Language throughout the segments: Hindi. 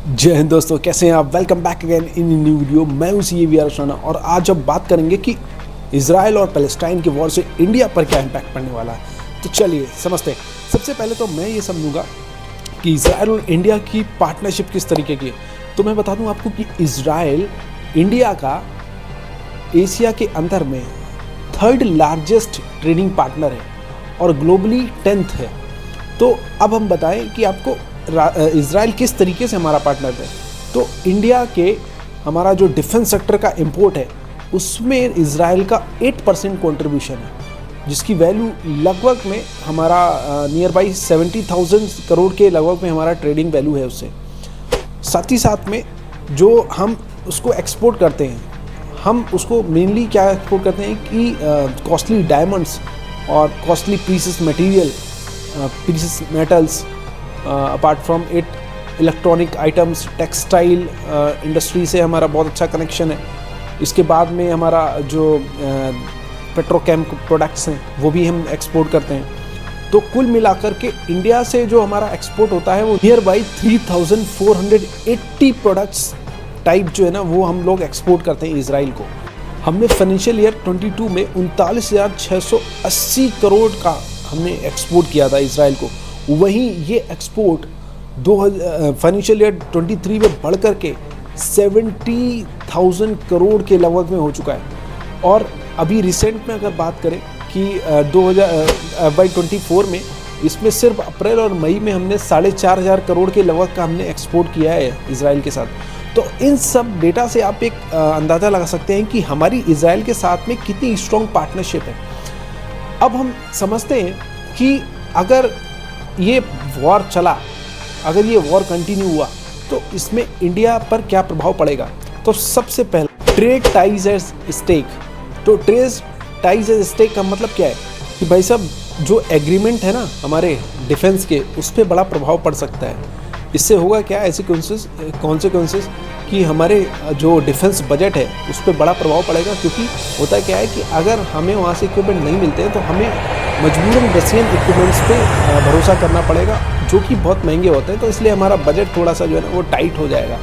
जय हिंद दोस्तों, कैसे हैं आप। Welcome back again in new video. मैं हूं सी वी आर राणा और आज हम बात करेंगे कि इजराइल और पैलेस्टाइन की वॉर से इंडिया पर क्या इम्पैक्ट पड़ने वाला है। तो चलिए समझते हैं। सबसे पहले तो मैं ये समझूंगा कि इजराइल और इंडिया की पार्टनरशिप किस तरीके की है। तो मैं बता दूं आपको कि इजराइल इंडिया का एशिया के अंदर में 3rd लार्जेस्ट ट्रेडिंग पार्टनर है और ग्लोबली 10th है। तो अब हम बताएं कि आपको इजराइल किस तरीके से हमारा पार्टनर है। तो इंडिया के हमारा जो डिफेंस सेक्टर का इंपोर्ट है उसमें इजराइल का 8% कंट्रीब्यूशन है, जिसकी वैल्यू लगभग में हमारा नियर बाई 70,000 करोड़ के लगभग में हमारा ट्रेडिंग वैल्यू है उससे। साथ ही साथ में जो हम उसको एक्सपोर्ट करते हैं, हम उसको मेनली क्या एक्सपोर्ट करते हैं कि कॉस्टली डायमंड्स और costly pieces material, pieces metals, apart from it electronic items, textile industry से हमारा बहुत अच्छा कनेक्शन है। इसके बाद में हमारा जो पेट्रोकेम प्रोडक्ट्स हैं वो भी हम एक्सपोर्ट करते हैं। तो कुल मिलाकर के इंडिया से जो हमारा एक्सपोर्ट होता है वो नियर बाई 3,480 प्रोडक्ट्स टाइप जो है ना वो हम लोग एक्सपोर्ट करते हैं इजराइल को। हमने फाइनेंशियल ईयर 22 में 39,680 करोड़ का हमने एक्सपोर्ट किया था इजराइल को। वहीं ये एक्सपोर्ट फाइनेंशियल ईयर 23 में बढ़ कर के 70,000 करोड़ के लगभग में हो चुका है। और अभी रिसेंट में अगर बात करें कि 2024 में इसमें सिर्फ अप्रैल और मई में हमने 4,500 करोड़ के लगभग का हमने एक्सपोर्ट किया है इजराइल के साथ। तो इन सब डेटा से आप एक अंदाज़ा लगा सकते हैं कि हमारी इजराइल के साथ में कितनी स्ट्रॉन्ग पार्टनरशिप है। अब हम समझते हैं कि अगर ये वॉर चला, अगर ये वॉर कंटिन्यू हुआ तो इसमें इंडिया पर क्या प्रभाव पड़ेगा। तो सबसे पहले ट्रेड टाइज एज स्टेक। तो ट्रेड टाइज एज स्टेक का मतलब क्या है कि भाई साहब जो एग्रीमेंट है ना हमारे डिफेंस के, उस पर बड़ा प्रभाव पड़ सकता है। इससे होगा क्या, ऐसी कॉन्सिक्वेंसेस कि हमारे जो डिफेंस बजट है उस पर बड़ा प्रभाव पड़ेगा। क्योंकि होता क्या है कि अगर हमें वहाँ से इक्विपमेंट नहीं मिलते हैं तो हमें मजबूरन रशियन इक्विपमेंट्स पे भरोसा करना पड़ेगा, जो कि बहुत महंगे होते हैं। तो इसलिए हमारा बजट थोड़ा सा जो है ना वो टाइट हो जाएगा।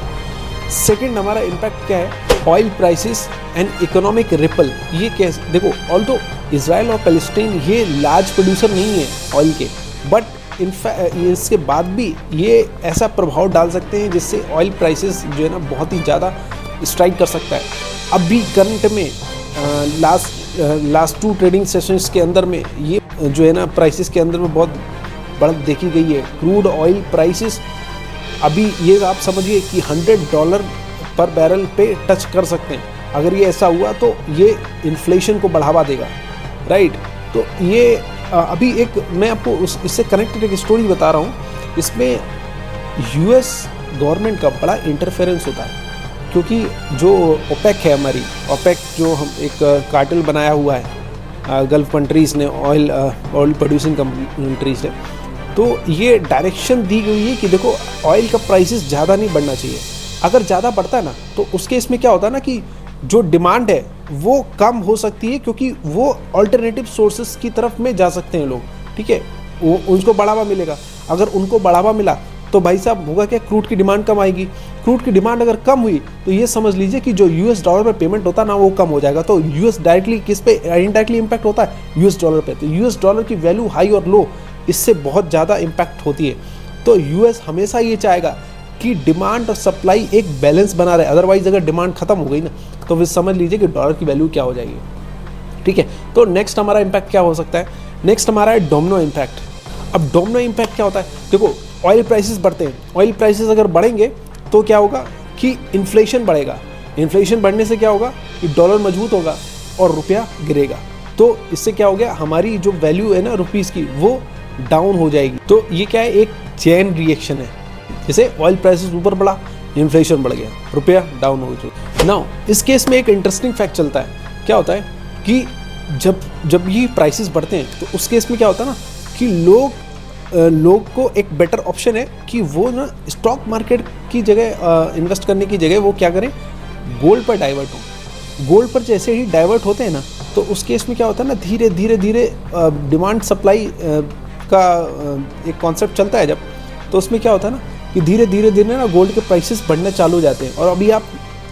सेकंड हमारा इम्पैक्ट क्या है, oil prices and economic ripple. ये कैसे देखो, ऑल्दो इजराइल और पैलेस्टाइन ये लार्ज प्रोड्यूसर नहीं है ऑयल के, बट इसके बाद भी ये ऐसा प्रभाव डाल सकते हैं जिससे ऑयल प्राइसेस जो है ना बहुत ही ज़्यादा स्ट्राइक कर सकता है। अभी करंट में लास्ट 2 ट्रेडिंग सेशंस के अंदर में ये जो है ना प्राइसेस के अंदर में बहुत बढ़त देखी गई है। क्रूड ऑयल प्राइसेस अभी ये आप समझिए कि $100 पर बैरल पे टच कर सकते हैं। अगर ये ऐसा हुआ तो ये इन्फ्लेशन को बढ़ावा देगा, राइट। तो ये अभी एक मैं आपको इससे कनेक्टेड एक स्टोरी बता रहा हूँ। इसमें यूएस गवर्नमेंट का बड़ा इंटरफेरेंस होता है, क्योंकि जो ओपेक है हमारी, ओपेक जो हम एक कार्टेल बनाया हुआ है गल्फ कंट्रीज़ ने, ऑयल प्रोड्यूसिंग कंट्रीज़ ने। तो ये डायरेक्शन दी गई है कि देखो ऑयल का प्राइसेस ज़्यादा नहीं बढ़ना चाहिए। अगर ज़्यादा बढ़ता है ना तो उसके इसमें क्या होता है ना कि जो डिमांड है वो कम हो सकती है, क्योंकि वो अल्टरनेटिव सोर्सेज की तरफ में जा सकते हैं लोग, ठीक है। वो उनको बढ़ावा मिलेगा। अगर उनको बढ़ावा मिला तो भाई साहब होगा क्या, क्रूड की डिमांड कम आएगी। क्रूड की डिमांड अगर कम हुई तो ये समझ लीजिए कि जो यूएस डॉलर पे पेमेंट होता है ना वो कम हो जाएगा। तो यूएस डायरेक्टली किस पे इनडायरेक्टली इम्पैक्ट होता है, यूएस डॉलर पे। तो यूएस डॉलर की वैल्यू हाई और लो, इससे बहुत ज़्यादा इम्पैक्ट होती है। तो यूएस हमेशा ये चाहेगा कि डिमांड और सप्लाई एक बैलेंस बना रहे। अदरवाइज अगर डिमांड खत्म हो गई ना तो फिर समझ लीजिए कि डॉलर की वैल्यू क्या हो जाएगी, ठीक है। तो नेक्स्ट हमारा इम्पैक्ट क्या हो सकता है, नेक्स्ट हमारा है डोमिनो इम्पैक्ट। अब डोमिनो इम्पैक्ट क्या होता है, देखो ऑयल प्राइसेस बढ़ते हैं, ऑयल प्राइसेस अगर बढ़ेंगे तो क्या होगा कि इन्फ्लेशन बढ़ेगा। इन्फ्लेशन बढ़ने से क्या होगा कि डॉलर मजबूत होगा और रुपया गिरेगा। तो इससे क्या हो गया, हमारी जो वैल्यू है ना रुपीज़ की वो डाउन हो जाएगी। तो ये क्या है, एक चेन रिएक्शन है। जैसे ऑयल प्राइसेस ऊपर बढ़ा, इन्फ्लेशन बढ़ गया, रुपया डाउन हो चुका। नाउ इस केस में एक इंटरेस्टिंग फैक्ट चलता है। क्या होता है कि जब ये प्राइसेस बढ़ते हैं तो उस केस में क्या होता है ना कि लोग को एक बेटर ऑप्शन है कि वो ना स्टॉक मार्केट की जगह इन्वेस्ट करने की जगह वो क्या करें, गोल्ड पर डाइवर्ट हो। गोल्ड पर जैसे ही डाइवर्ट होते हैं ना तो उस केस में क्या होता है ना, धीरे धीरे डिमांड सप्लाई का एक कॉन्सेप्ट चलता है जब, तो उसमें क्या होता है ना कि धीरे धीरे ना गोल्ड के प्राइसेस बढ़ने चालू हो जाते हैं। और अभी आप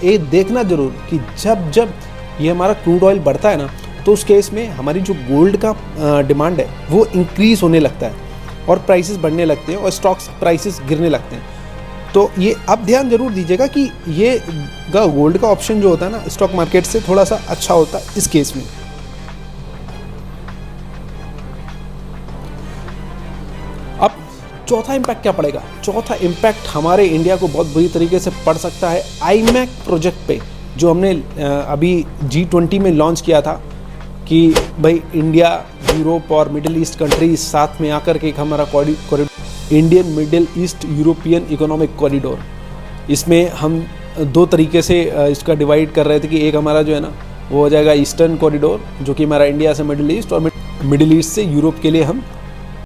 ये देखना ज़रूर कि जब जब ये हमारा क्रूड ऑयल बढ़ता है ना, तो उस केस में हमारी जो गोल्ड का डिमांड है वो इंक्रीज़ होने लगता है और प्राइसेस बढ़ने लगते हैं और स्टॉक्स प्राइसेस गिरने लगते हैं। तो ये आप ध्यान जरूर दीजिएगा कि ये गोल्ड का ऑप्शन जो होता है ना स्टॉक मार्केट से थोड़ा सा अच्छा होता है इस केस में। अब चौथा इम्पैक्ट क्या पड़ेगा? चौथा इम्पैक्ट हमारे इंडिया को बहुत बुरी तरीके से पड़ सकता है आईमैक प्रोजेक्ट पे, जो हमने अभी G20 में लॉन्च किया था कि भाई इंडिया, यूरोप और मिडिल ईस्ट कंट्रीज साथ में आकर के एक हमारा corridor, Indian middle east European economic corridor, इसमें हम दो तरीके से इसका डिवाइड कर रहे थे कि एक हमारा जो है ना वो हो जाएगा ईस्टर्न कॉरिडोर, जो कि हमारा इंडिया से मिडिल ईस्ट और मिडिल ईस्ट से यूरोप के लिए हम